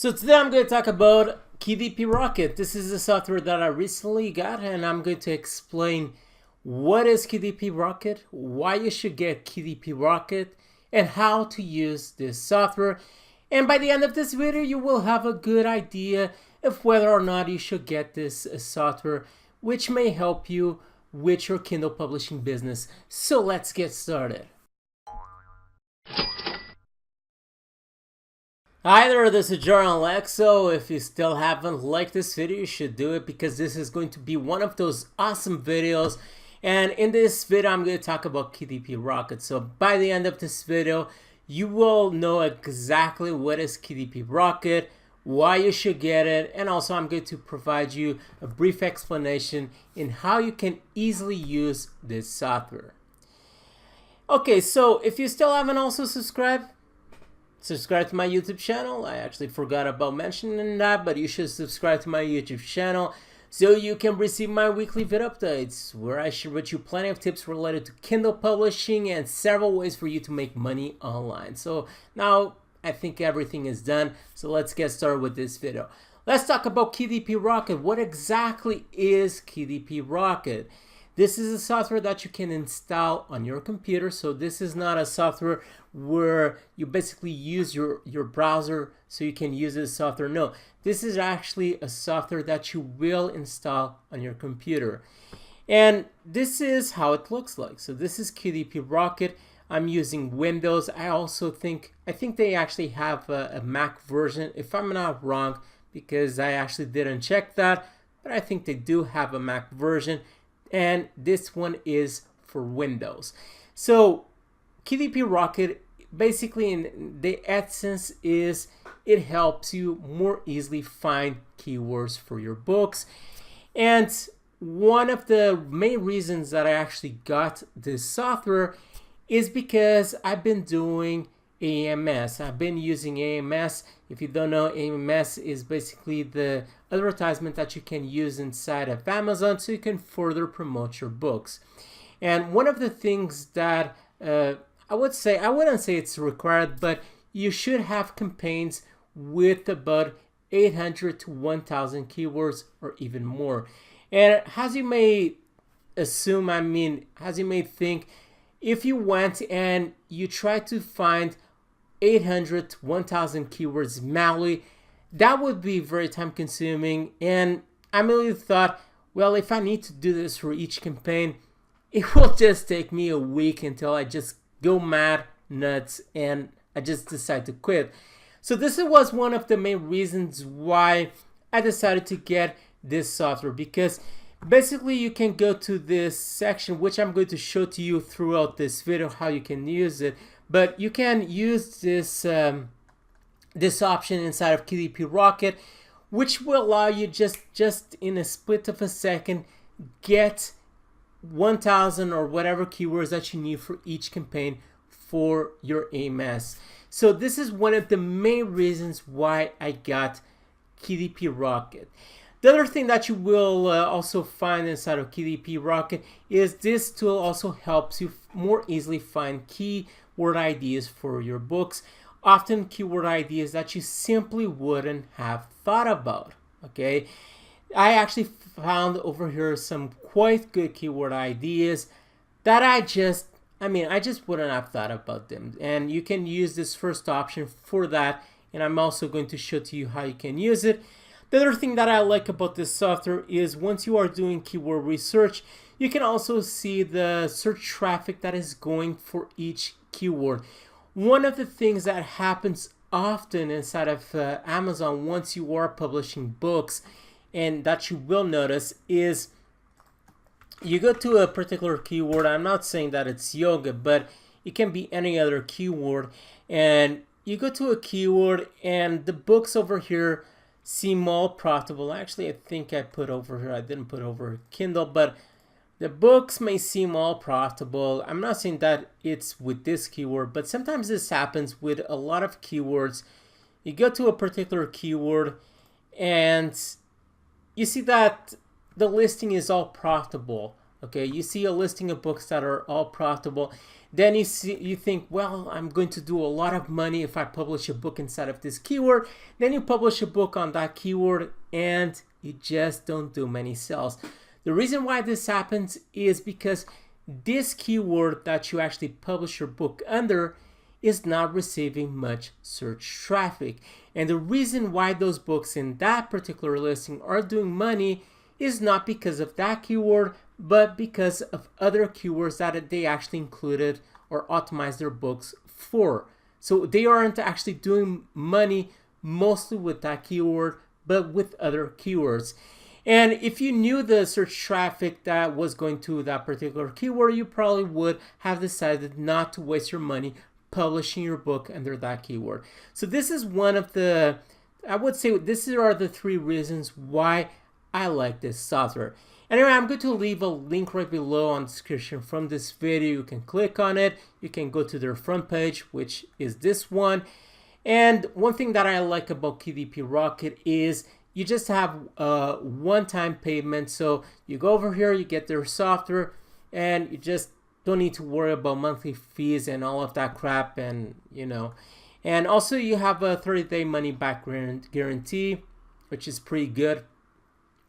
So today I'm going to talk about KDP Rocket. This is a software that I recently got, and I'm going to explain what is KDP Rocket, why you should get KDP Rocket, and how to use this software. And by the end of this video, you will have a good idea of whether or not you should get this software, which may help you with your Kindle publishing business. So let's get started. Hi there, this is Jordan Lexo. If you still haven't liked this video, you should do it because this is going to be one of those awesome videos. And in this video, I'm going to talk about KDP Rocket. So by the end of this video, you will know exactly what is KDP Rocket, why you should get it, and also I'm going to provide you a brief explanation in how you can easily use this software. Okay, so if you still haven't also subscribed to my YouTube channel. I actually forgot about mentioning that, but you should subscribe to my YouTube channel so you can receive my weekly vid updates where I share with you plenty of tips related to Kindle publishing and several ways for you to make money online. So now I think everything is done, so let's get started with this video. Let's talk about KDP Rocket. What exactly is KDP Rocket? This is a software that you can install on your computer. So this is not a software where you basically use your browser so you can use this software. No, this is actually a software that you will install on your computer. And this is how it looks like. So this is KDP Rocket. I'm using Windows. I think they actually have a Mac version, if I'm not wrong, because I actually didn't check that, but I think they do have a Mac version. And this one is for Windows. So KDP Rocket, basically in the essence, is it helps you more easily find keywords for your books. And one of the main reasons that I actually got this software is because I've been doing AMS. I've been using AMS. If you don't know, AMS is basically the advertisement that you can use inside of Amazon so you can further promote your books. And one of the things that I wouldn't say it's required, but you should have campaigns with about 800 to 1,000 keywords or even more. And as you may assume, as you may think, if you went and you try to find 800 to 1,000 keywords manually, that would be very time consuming. And I really thought, well, if I need to do this for each campaign, it will just take me a week until I just go mad, nuts, and I just decide to quit. So this was one of the main reasons why I decided to get this software, because basically you can go to this section, which I'm going to show to you throughout this video how you can use it. But you can use this this option inside of KDP Rocket, which will allow you just in a split of a second get 1,000 or whatever keywords that you need for each campaign for your AMS. So this is one of the main reasons why I got KDP Rocket. The other thing that you will also find inside of KDP Rocket is this tool also helps you more easily find keyword ideas for your books, often keyword ideas that you simply wouldn't have thought about. Okay, I actually found over here some quite good keyword ideas that I just wouldn't have thought about them. And you can use this first option for that, and I'm also going to show to you how you can use it. The other thing that I like about this software is once you are doing keyword research, you can also see the search traffic that is going for each keyword. One of the things that happens often inside of Amazon once you are publishing books, and that you will notice, is you go to a particular keyword. I'm not saying that it's yoga, but it can be any other keyword. And you go to a keyword and the books over here seem all profitable. Actually, I think I put over here, I didn't put over Kindle, but the books may seem all profitable. I'm not saying that it's with this keyword, but sometimes this happens with a lot of keywords. You go to a particular keyword and you see that the listing is all profitable. Okay, you see a listing of books that are all profitable. Then you think, well, I'm going to do a lot of money if I publish a book inside of this keyword. Then you publish a book on that keyword and you just don't do many sales. The reason why this happens is because this keyword that you actually publish your book under is not receiving much search traffic. And the reason why those books in that particular listing are doing money is not because of that keyword, but because of other keywords that they actually included or optimized their books for. So they aren't actually doing money mostly with that keyword, but with other keywords. And if you knew the search traffic that was going to that particular keyword, you probably would have decided not to waste your money publishing your book under that keyword. So this is one of the, I would say these are the 3 reasons why I like this software. Anyway, I'm going to leave a link right below on the description from this video. You can click on it. You can go to their front page, which is this one. And one thing that I like about KDP Rocket is you just have a one-time payment. So you go over here, you get their software, and you just don't need to worry about monthly fees and all of that crap. And and also you have a 30-day money back guarantee, which is pretty good.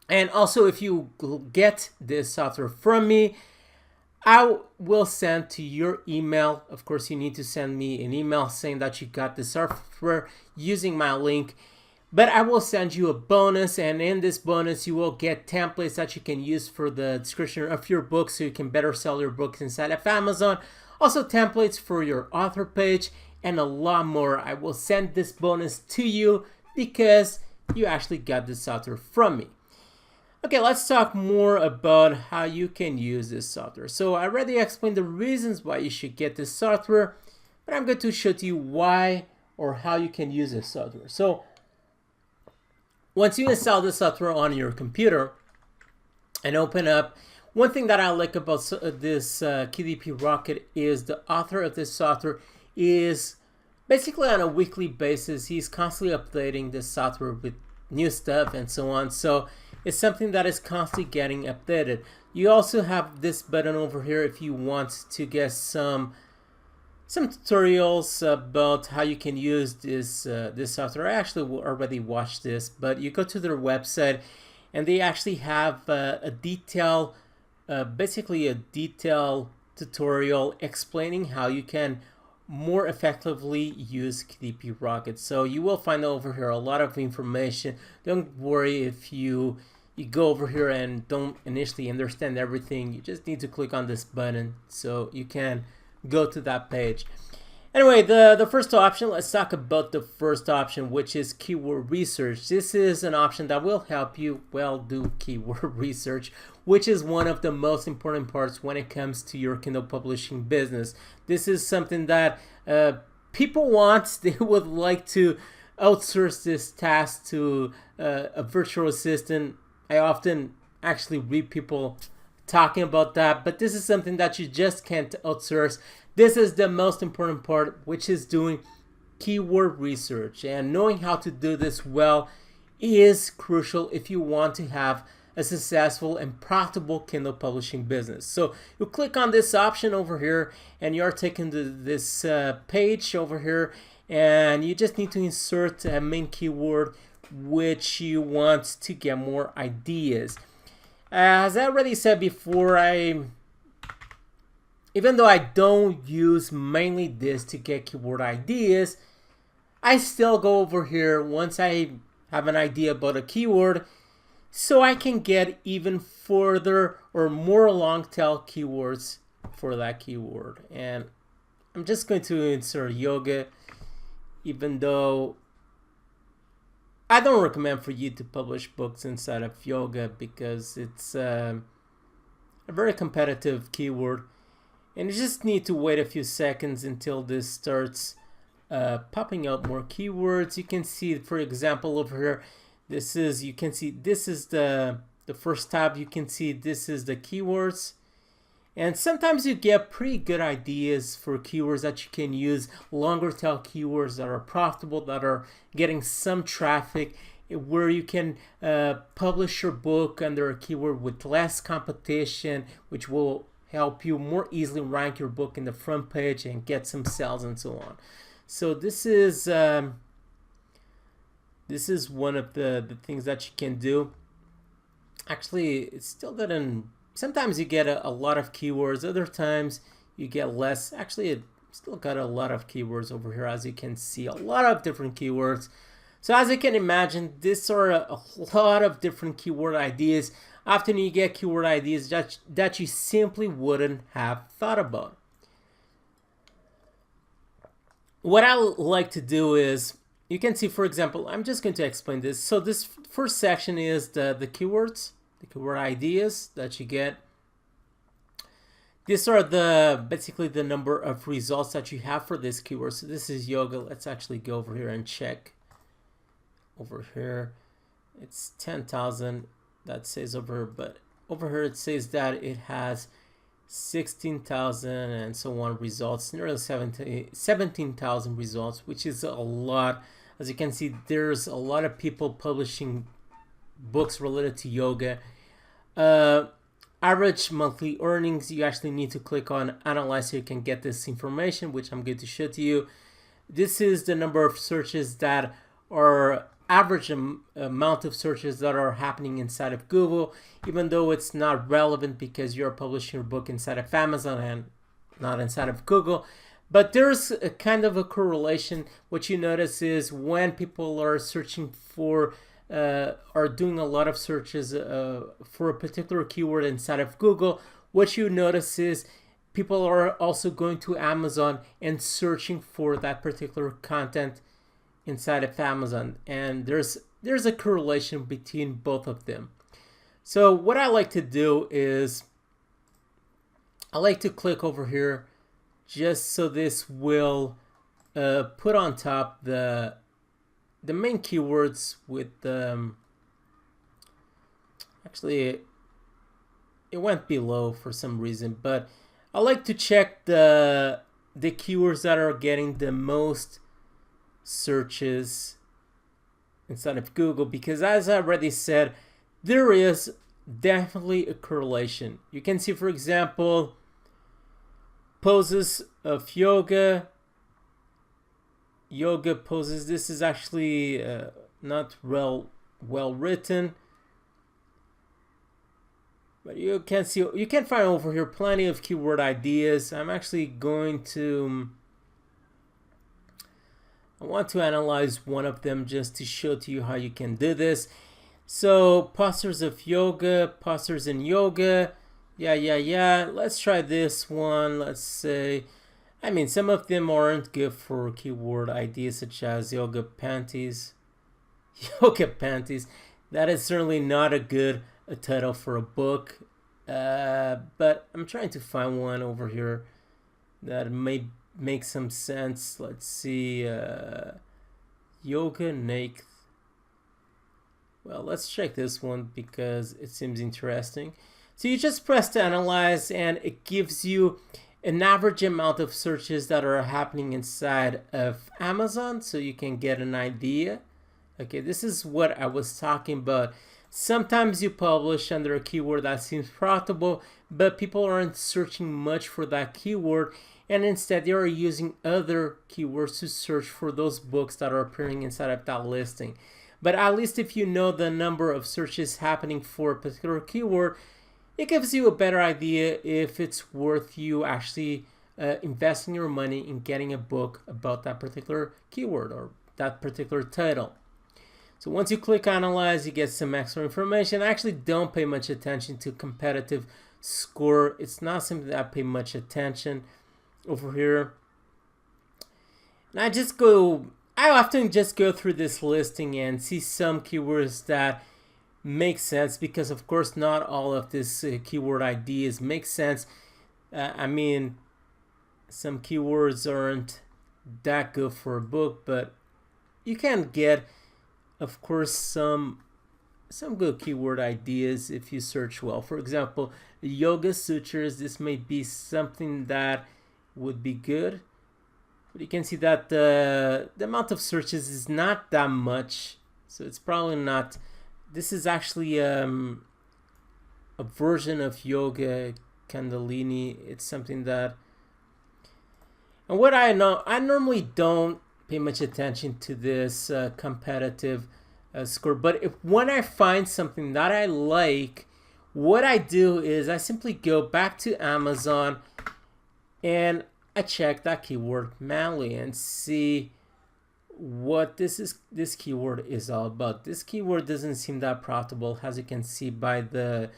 And also, if you get this software from me, I will send to your email. Of course, you need to send me an email saying that you got the software using my link. But I will send you a bonus, and in this bonus, you will get templates that you can use for the description of your book so you can better sell your books inside of Amazon. Also, templates for your author page and a lot more. I will send this bonus to you because you actually got this software from me. Okay, let's talk more about how you can use this software. So I already explained the reasons why you should get this software, but I'm going to show you why or how you can use this software. So once you install this software on your computer and open up, one thing that I like about this KDP Rocket is the author of this software is basically on a weekly basis. He's constantly updating this software with new stuff and so on. So it's something that is constantly getting updated. You also have this button over here if you want to get some tutorials about how you can use this software. I actually already watched this, but you go to their website and they actually have basically a detailed tutorial explaining how you can more effectively use KDP Rocket. So you will find over here a lot of information. Don't worry if you go over here and don't initially understand everything. You just need to click on this button so you can go to that page. Anyway, the first option, let's talk about the first option, which is keyword research. This is an option that will help you do keyword research, which is one of the most important parts when it comes to your Kindle publishing business. This is something that people want. They would like to outsource this task to a virtual assistant. I often actually read people talking about that, but this is something that you just can't outsource. This is the most important part, which is doing keyword research, and knowing how to do this well is crucial if you want to have a successful and profitable Kindle publishing business. So you click on this option over here and you're taken to this page over here, and you just need to insert a main keyword which you want to get more ideas. As I already said before, even though I don't use mainly this to get keyword ideas, I still go over here once I have an idea about a keyword so I can get even further or more long tail keywords for that keyword. And I'm just going to insert yoga, even though I don't recommend for you to publish books inside of yoga because it's a very competitive keyword. And you just need to wait a few seconds until this starts popping out more keywords. You can see, for example, over here, this is the first tab. You can see this is the keywords. And sometimes you get pretty good ideas for keywords that you can use, longer tail keywords that are profitable, that are getting some traffic, where you can publish your book under a keyword with less competition, which will help you more easily rank your book in the front page and get some sales and so on. So this is one of the things that you can do. Actually, it still doesn't. Sometimes you get a lot of keywords, other times you get less. Actually, it still got a lot of keywords over here, as you can see, a lot of different keywords. So as you can imagine, these are a lot of different keyword ideas. Often you get keyword ideas that you simply wouldn't have thought about. What I like to do is, you can see, for example, I'm just going to explain this. So this first section is the keywords, the keyword ideas that you get. These are basically the number of results that you have for this keyword. So this is yoga. Let's actually go over here and check. Over here, it's 10,000. That says over here, but over here it says that it has 16,000 and so on results, nearly 17,000 results, which is a lot. As you can see, there's a lot of people publishing books related to yoga. Average monthly earnings, you actually need to click on analyze so you can get this information, which I'm going to show to you. This is the number of searches that are average amount of searches that are happening inside of Google, even though it's not relevant because you're publishing your book inside of Amazon and not inside of Google. But there's a kind of a correlation. What you notice is when people are searching for are doing a lot of searches for a particular keyword inside of Google, what you notice is people are also going to Amazon and searching for that particular content inside of Amazon, and there's a correlation between both of them. So what I like to do is I like to click over here just so this will put on top the main keywords with actually it went below for some reason, but I like to check the keywords that are getting the most searches inside of Google, because as I already said, there is definitely a correlation. You can see, for example, poses of yoga poses. This is actually not well written, but you can see, you can find over here plenty of keyword ideas. I'm actually going to I want to analyze one of them just to show to you how you can do this. So postures of yoga, postures in yoga, yeah. Let's try this one. Let's say, I mean, some of them aren't good for keyword ideas such as yoga panties. Yoga panties. That is certainly not a good title for a book. But I'm trying to find one over here that may make some sense. Let's see, yoga naked. Well, let's check this one because it seems interesting. So you just press to analyze and it gives you an average amount of searches that are happening inside of Amazon, so you can get an idea. Okay, this is what I was talking about. Sometimes you publish under a keyword that seems profitable, but people aren't searching much for that keyword, and instead they are using other keywords to search for those books that are appearing inside of that listing. But at least if you know the number of searches happening for a particular keyword, it gives you a better idea if it's worth you actually investing your money in getting a book about that particular keyword or that particular title. So once you click analyze, you get some extra information. I actually don't pay much attention to competitive score. It's not something that I pay much attention over here. And I often just go through this listing and see some keywords that make sense, because of course not all of this keyword ideas make sense. I mean, some keywords aren't that good for a book, but you can get, of course, some good keyword ideas if you search well. For example, yoga sutras, this may be something that would be good, but you can see that the amount of searches is not that much, so it's probably not. This is actually a version of yoga Candellini. It's something that, and what I know, I normally don't pay much attention to this competitive score, but when I find something that I like, what I do is I simply go back to Amazon and I check that keyword manually and see what this keyword is all about. This keyword doesn't seem that profitable, as you can see by the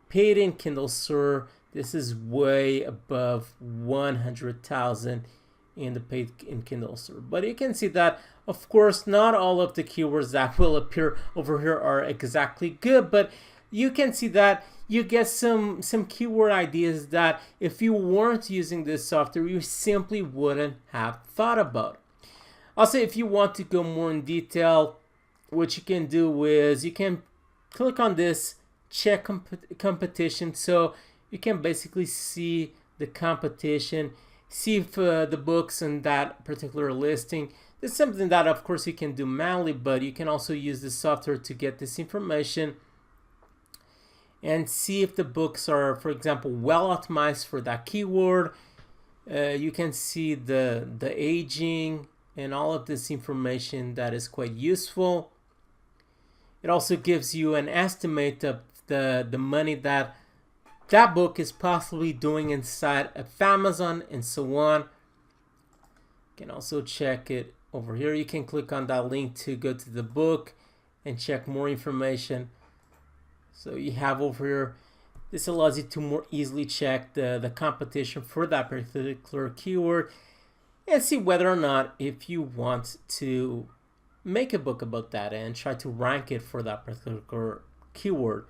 paid in Kindle Store. This is way above 100,000 in the paid in Kindle Store. But you can see that, of course, not all of the keywords that will appear over here are exactly good, but you can see that you get some keyword ideas that if you weren't using this software, you simply wouldn't have thought about. Also, if you want to go more in detail, what you can do is you can click on this check competition, so you can basically see the competition, see if the books in that particular listing. This is something that of course you can do manually, but you can also use this software to get this information and see if the books are, for example, well optimized for that keyword. You can see the aging and all of this information that is quite useful. It also gives you an estimate of the money that book is possibly doing inside of Amazon and so on. You can also check it over here. You can click on that link to go to the book and check more information. So you have over here, this allows you to more easily check the competition for that particular keyword and see whether or not if you want to make a book about that and try to rank it for that particular keyword.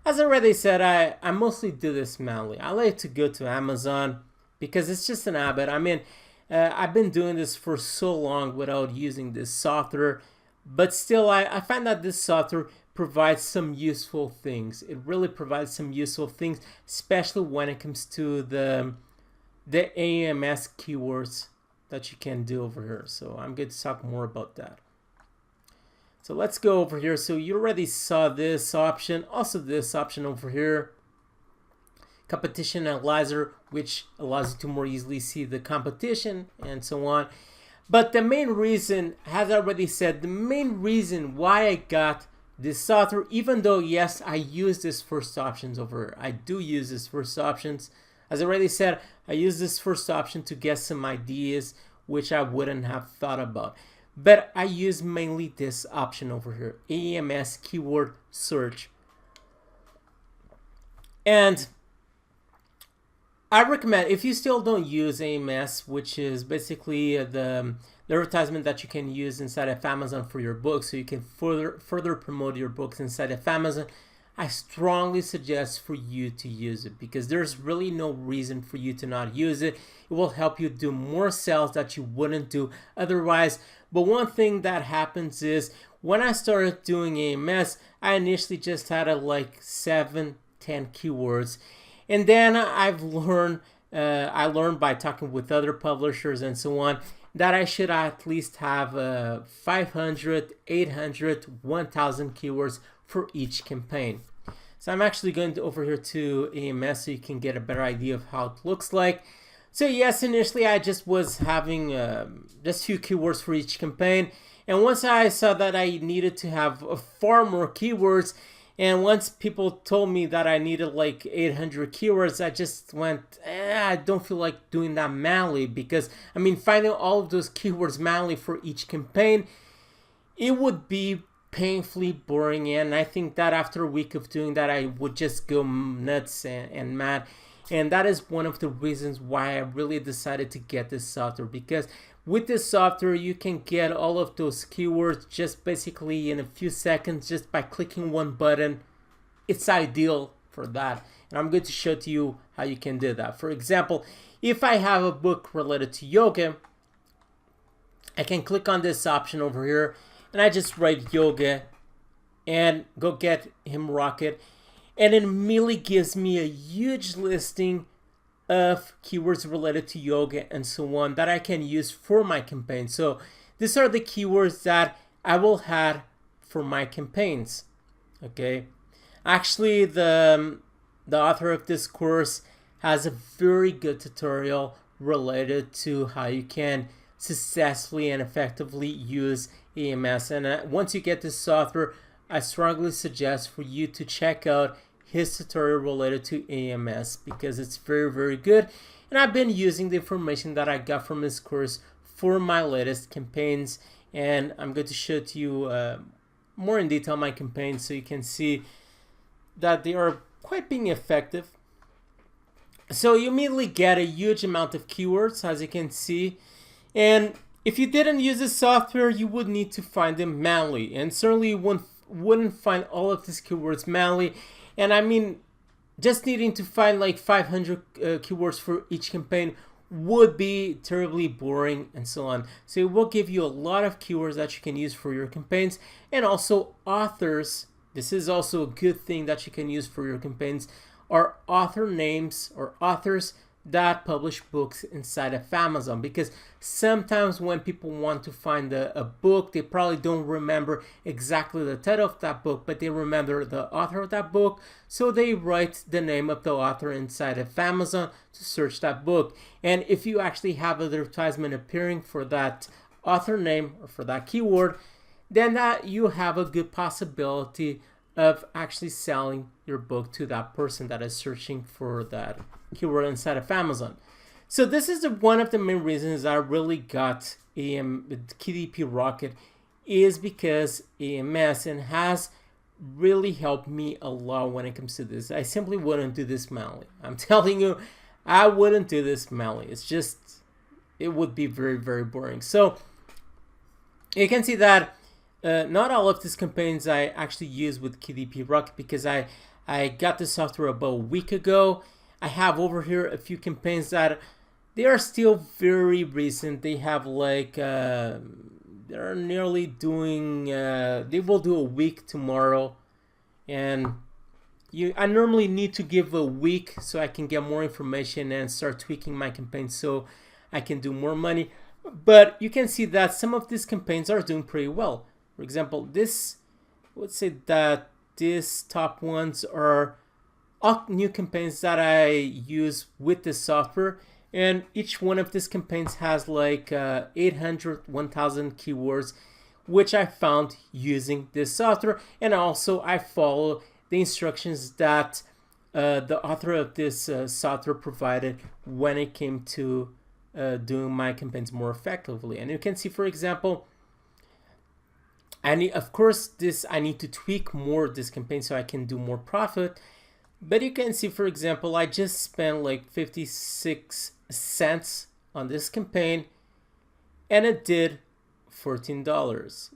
As I already said, I mostly do this manually. I like to go to Amazon because it's just an habit. I mean, I've been doing this for so long without using this software, but still I find that this software provides some useful things. It really provides some useful things, especially when it comes to the AMS keywords that you can do over here. So I'm going to talk more about that. So let's go over here. So you already saw this option, also this option over here, competition analyzer, which allows you to more easily see the competition and so on. But the main reason, as I already said, the main reason why I got this software, even though yes, I use this first options over here. I do use this first options. As I already said, I use this first option to get some ideas which I wouldn't have thought about. But I use mainly this option over here, AMS keyword search. And I recommend, if you still don't use AMS, which is basically the advertisement that you can use inside of Amazon for your books, so you can further promote your books inside of Amazon, I strongly suggest for you to use it because there's really no reason for you to not use it. It will help you do more sales that you wouldn't do otherwise. But one thing that happens is when I started doing AMS, I initially just had like 7-10 keywords. And then I learned by talking with other publishers and so on that I should at least have 500, 800, 1,000 keywords for each campaign. So I'm actually going over here to AMS so you can get a better idea of how it looks like. So yes, initially I just was having just few keywords for each campaign. And once I saw that I needed to have far more keywords, and once people told me that I needed like 800 keywords, I just went, I don't feel like doing that manually because, I mean, finding all of those keywords manually for each campaign, it would be painfully boring. And I think that after a week of doing that, I would just go nuts and mad. And that is one of the reasons why I really decided to get this software, because with this software, you can get all of those keywords just basically in a few seconds just by clicking one button. It's ideal for that. And I'm going to show to you how you can do that. For example, if I have a book related to yoga, I can click on this option over here and I just write yoga and go get him Rocket. And it immediately gives me a huge listing of keywords related to yoga and so on that I can use for my campaign. So these are the keywords that I will have for my campaigns. Okay, actually the author of this course has a very good tutorial related to how you can successfully and effectively use AMS. And once you get this software, I strongly suggest for you to check out his tutorial related to AMS because it's very, very good. And I've been using the information that I got from his course for my latest campaigns, and I'm going to show to you more in detail my campaigns so you can see that they are quite being effective. So you immediately get a huge amount of keywords, as you can see, and if you didn't use this software, you would need to find them manually, and certainly you wouldn't find all of these keywords manually. And I mean, just needing to find like 500 keywords for each campaign would be terribly boring and so on. So it will give you a lot of keywords that you can use for your campaigns, and also authors. This is also a good thing that you can use for your campaigns, are author names or authors that publish books inside of Amazon, because sometimes when people want to find a book, they probably don't remember exactly the title of that book, but they remember the author of that book, so they write the name of the author inside of Amazon to search that book. And if you actually have an advertisement appearing for that author name or for that keyword, then that you have a good possibility of actually selling your book to that person that is searching for that keyword inside of Amazon. So this is one of the main reasons I really got KDP Rocket, is because AMS and has really helped me a lot when it comes to this. I simply wouldn't do this manually. I'm telling you, I wouldn't do this manually. It's just, it would be very, very boring. So you can see that not all of these campaigns I actually use with KDP Rocket, because I got the software about a week ago. I have over here a few campaigns that they are still very recent. They have like, they're nearly doing, they will do a week tomorrow. And I normally need to give a week so I can get more information and start tweaking my campaign so I can do more money. But you can see that some of these campaigns are doing pretty well. For example, this, let's say that these top ones are all new campaigns that I use with this software, and each one of these campaigns has like 800, 1000 keywords, which I found using this software. And also I follow the instructions that the author of this software provided when it came to doing my campaigns more effectively. And you can see, for example, of course, I need to tweak more this campaign so I can do more profit. But you can see, for example, I just spent like 56 cents on this campaign, and it did $14.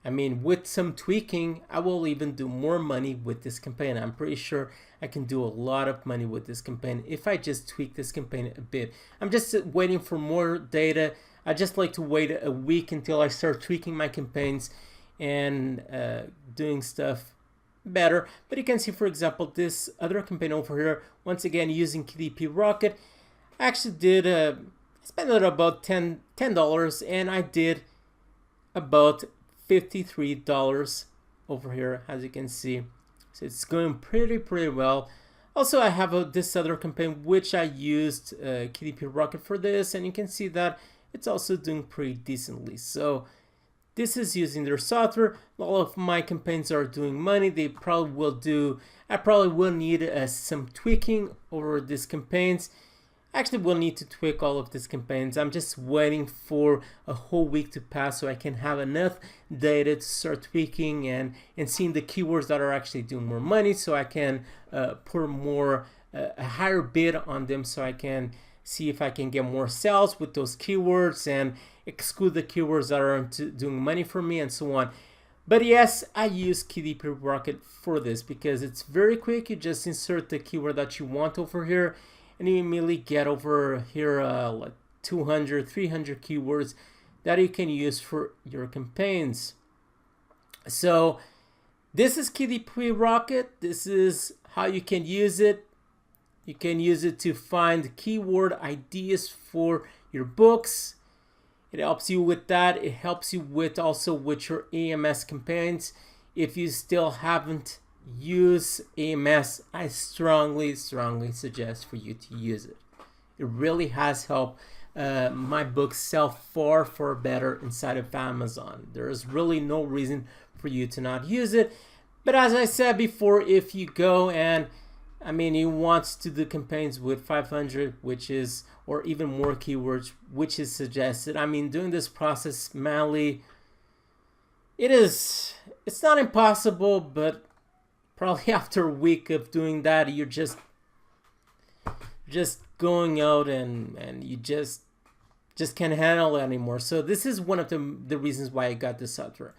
I mean, with some tweaking, I will even do more money with this campaign. I'm pretty sure I can do a lot of money with this campaign if I just tweak this campaign a bit. I'm just waiting for more data. I just like to wait a week until I start tweaking my campaigns and doing stuff better. But you can see, for example, this other campaign over here, once again using KDP Rocket, I actually did spent about $10, and I did about $53 over here, as you can see. So it's going pretty well. Also, I have this other campaign which I used KDP Rocket for this, and you can see that it's also doing pretty decently. So this is using their software. All of my campaigns are doing money. They probably will do, I probably will need some tweaking over these campaigns. Actually, will need to tweak all of these campaigns. I'm just waiting for a whole week to pass so I can have enough data to start tweaking and seeing the keywords that are actually doing more money, so I can put more a higher bid on them, so I can see if I can get more sales with those keywords and exclude the keywords that aren't doing money for me and so on. But yes, I use KDP Rocket for this because it's very quick. You just insert the keyword that you want over here, and you immediately get over here like 200, 300 keywords that you can use for your campaigns. So this is KDP Rocket. This is how you can use it. You can use it to find keyword ideas for your books. It helps you with that. It helps you with also with your AMS campaigns. If you still haven't use AMS, I strongly suggest for you to use it. It really has helped my books sell far better inside of Amazon. There is really no reason for you to not use it. But as I said before, if you go and you want to do campaigns with 500, which is, or even more keywords, which is suggested. Doing this process manually, it's not impossible, but probably after a week of doing that, you're just going out and you just can't handle it anymore. So this is one of the reasons why I got this software.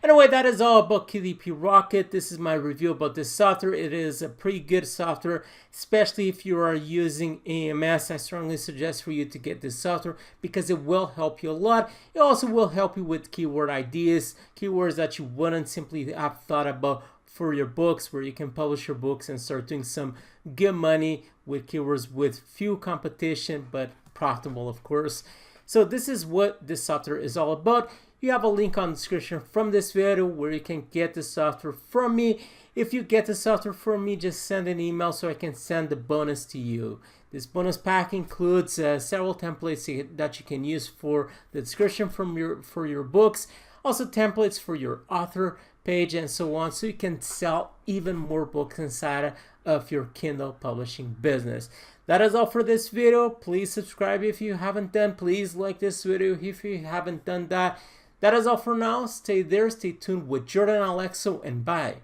Anyway, that is all about KDP Rocket. This is my review about this software. It is a pretty good software, especially if you are using AMS. I strongly suggest for you to get this software because it will help you a lot. It also will help you with keyword ideas, keywords that you wouldn't simply have thought about for your books, where you can publish your books and start doing some good money with keywords with few competition, but profitable, of course. So this is what this software is all about. You have a link on the description from this video where you can get the software from me. If you get the software from me, just send an email so I can send the bonus to you. This bonus pack includes several templates that you can use for the description for your books, also templates for your author page and so on, so you can sell even more books inside of your Kindle publishing business. That is all for this video. Please subscribe if you haven't done. Please like this video if you haven't done that. That is all for now. Stay there, stay tuned with Jordan Alexo, and bye.